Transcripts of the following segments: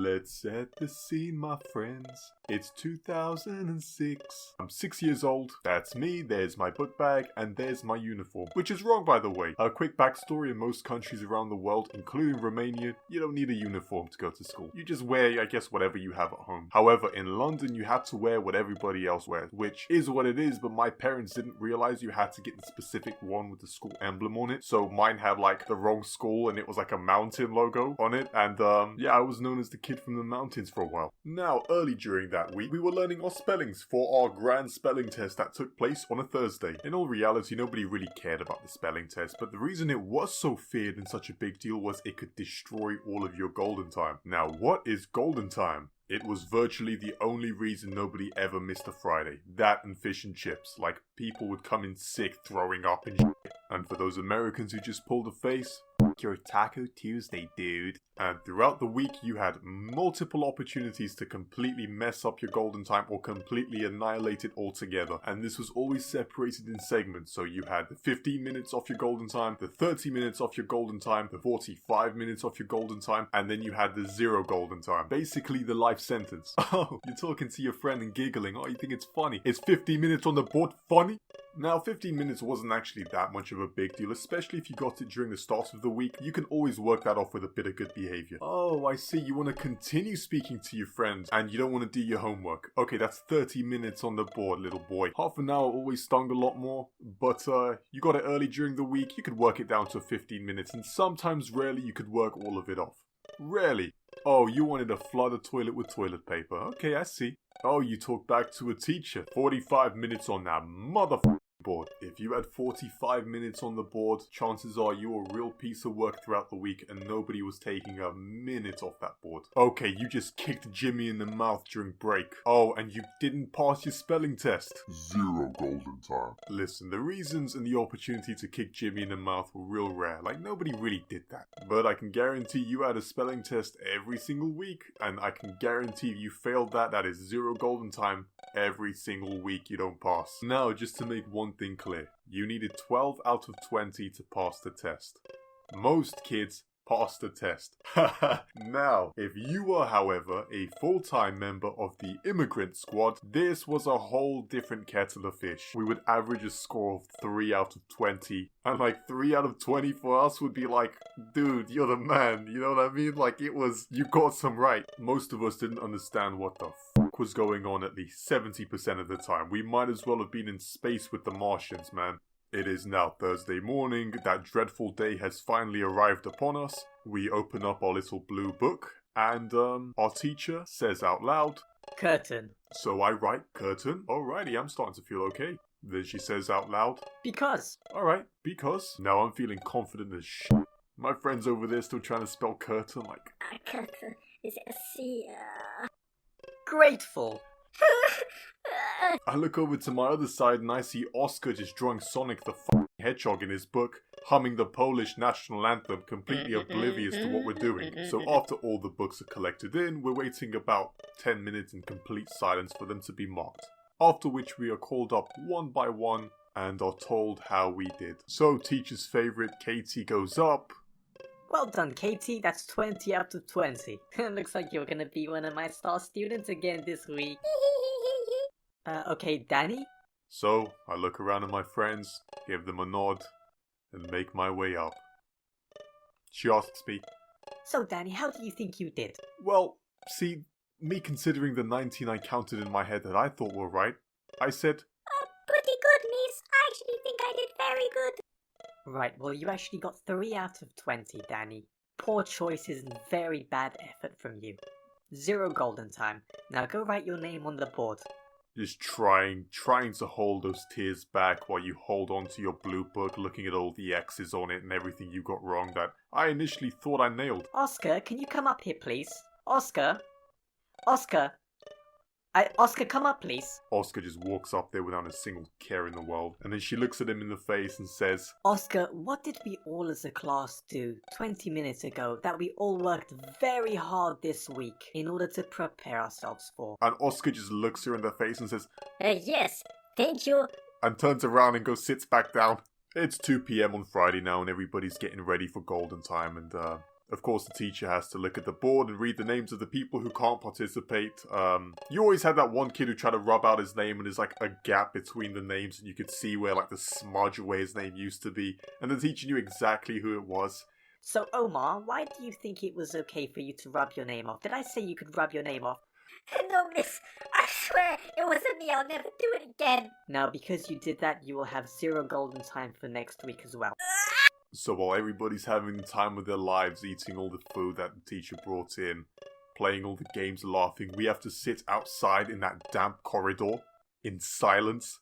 Let's set the scene, my friends. It's 2006. I'm 6 years old. That's me. There's my book bag, and there's my uniform. Which is wrong, by the way. A quick backstory: in most countries around the world, including Romania, you don't need a uniform to go to school. You just wear, I guess, whatever you have at home. However, in London, you have to wear what everybody else wears, which is what it is, but my parents didn't realize you had to get the specific one with the school emblem on it. So mine had like the wrong school, and it was like a mountain logo on it, and yeah, I was known as the kid from the mountains for a while. Now, early during that week, we were learning our spellings for our grand spelling test that took place on a Thursday. In all reality, nobody really cared about the spelling test, but the reason it was so feared and such a big deal was it could destroy all of your golden time. Now, what is golden time? It was virtually the only reason nobody ever missed a Friday. That and fish and chips. Like, people would come in sick, throwing up and shit. And for those Americans who just pulled a face, f*** your Taco Tuesday, dude. And throughout the week, you had multiple opportunities to completely mess up your golden time or completely annihilate it altogether. And this was always separated in segments. So you had the 15 minutes off your golden time, the 30 minutes off your golden time, the 45 minutes off your golden time, and then you had the 0 golden time. Basically the life sentence. Oh, you're talking to your friend and giggling. Oh, you think it's funny? Is 15 minutes on the board funny? Now, 15 minutes wasn't actually that much of a big deal, especially if you got it during the start of the week. You can always work that off with a bit of good behavior. Oh, I see. You want to continue speaking to your friends and you don't want to do your homework. Okay, that's 30 minutes on the board, little boy. Half an hour always stung a lot more, but you got it early during the week. You could work it down to 15 minutes, and sometimes, rarely, you could work all of it off. Rarely. Oh, you wanted to flood a toilet with toilet paper. Okay, I see. Oh, you talked back to a teacher. 45 minutes on that motherfucker board. If you had 45 minutes on the board, chances are you were a real piece of work throughout the week and nobody was taking a minute off that board. Okay, you just kicked Jimmy in the mouth during break. Oh, and you didn't pass your spelling test. 0 golden time. Listen, the reasons and the opportunity to kick Jimmy in the mouth were real rare. Like, nobody really did that. But I can guarantee you had a spelling test every single week, and I can guarantee you failed that. That is 0 golden time every single week you don't pass. Now, just to make one thing clear, you needed 12 out of 20 to pass the test. Most kids pass the test. Now, if you were, however, a full-time member of the immigrant squad, this was a whole different kettle of fish. We would average a score of 3 out of 20, and like 3 out of 20 for us would be like, dude, you're the man, you know what I mean? Like, it was, you got some right. Most of us didn't understand what the fuck was going on at least 70% of the time. We might as well have been in space with the Martians, man. It is now Thursday morning. That dreadful day has finally arrived upon us. We open up our little blue book, and our teacher says out loud, Curtain. So I write curtain. Alrighty, I'm starting to feel okay. Then she says out loud, Because. Alright, because. Now I'm feeling confident as shit. My friend's over there still trying to spell curtain like... Curtain is a C. Grateful. I look over to my other side and I see Oscar just drawing Sonic the f***ing Hedgehog in his book, humming the Polish national anthem, completely oblivious to what we're doing. So after all the books are collected in, we're waiting about 10 minutes in complete silence for them to be marked. After which we are called up one by one and are told how we did. So teacher's favourite, Katie, goes up. Well done, Katie. That's 20 out of 20. Looks like you're gonna be one of my star students again this week. Okay, Danny? So, I look around at my friends, give them a nod, and make my way up. She asks me, So, Danny, how do you think you did? well, see, me considering the 19 I counted in my head that I thought were right, I said, Pretty good, miss. I actually think I did very good. Right, well, you actually got 3 out of 20, Danny. Poor choices and very bad effort from you. 0 golden time. Now go write your name on the board. just trying to hold those tears back while you hold on to your blue book, looking at all the X's on it and everything you got wrong that I initially thought I nailed. Oscar, can you come up here, please? Oscar? Oscar, come up, please. Oscar just walks up there without a single care in the world, and then she looks at him in the face and says, Oscar, what did we all as a class do 20 minutes ago that we all worked very hard this week in order to prepare ourselves for? and Oscar just looks her in the face and says, Yes, thank you. and turns around and sits back down. It's 2 p.m. on Friday now, and everybody's getting ready for golden time, and Of course, the teacher has to look at the board and read the names of the people who can't participate. You always had that one kid who tried to rub out his name and there's like a gap between the names and you could see where like the smudge where his name used to be. And the teacher knew exactly who it was. So, Omar, why do you think it was okay for you to rub your name off? Did I say you could rub your name off? No, miss, I swear it wasn't me. I'll never do it again. Now, because you did that, you will have 0 golden time for next week as well. So while everybody's having the time of their lives, eating all the food that the teacher brought in, playing all the games, laughing, we have to sit outside in that damp corridor in silence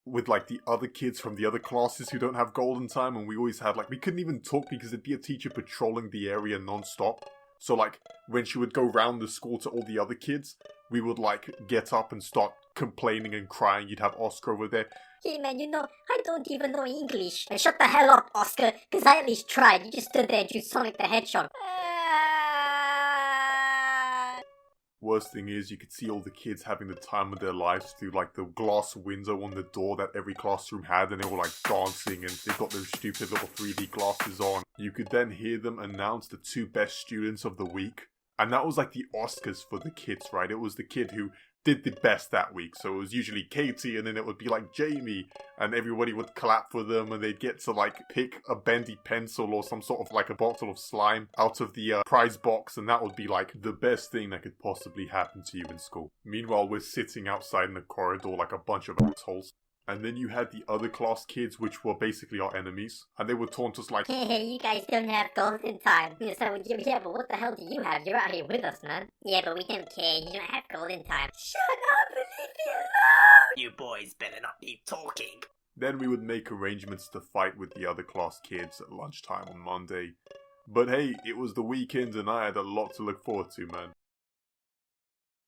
with like the other kids from the other classes who don't have golden time, and we always had like, we couldn't even talk because there'd be a teacher patrolling the area non-stop. So like, when she would go round the school to all the other kids, we would like get up and start complaining and crying. You'd have Oscar over there. Hey man, I don't even know English. And shut the hell up, Oscar, because I at least tried. You just stood there and drew Sonic the Hedgehog. Worst thing is, you could see all the kids having the time of their lives through like the glass window on the door that every classroom had, and they were like dancing and they got those stupid little 3D glasses on. You could then hear them announce the 2 best students of the week. And that was like the Oscars for the kids, right? It was the kid who did the best that week. So it was usually Katie, and then it would be like Jamie, and everybody would clap for them, and they'd get to like pick a bendy pencil or some sort of like a bottle of slime out of the prize box, and that would be like the best thing that could possibly happen to you in school. Meanwhile, we're sitting outside in the corridor like a bunch of assholes. And then you had the other class kids, which were basically our enemies, and they would taunt us like, Hey, you guys don't have golden time. So, yeah, but what the hell do you have? You're out here with us, man. Yeah, but we don't care. You don't have golden time. Shut up and leave me alone! You boys better not keep talking. Then we would make arrangements to fight with the other class kids at lunchtime on Monday. But hey, it was the weekend and I had a lot to look forward to, man.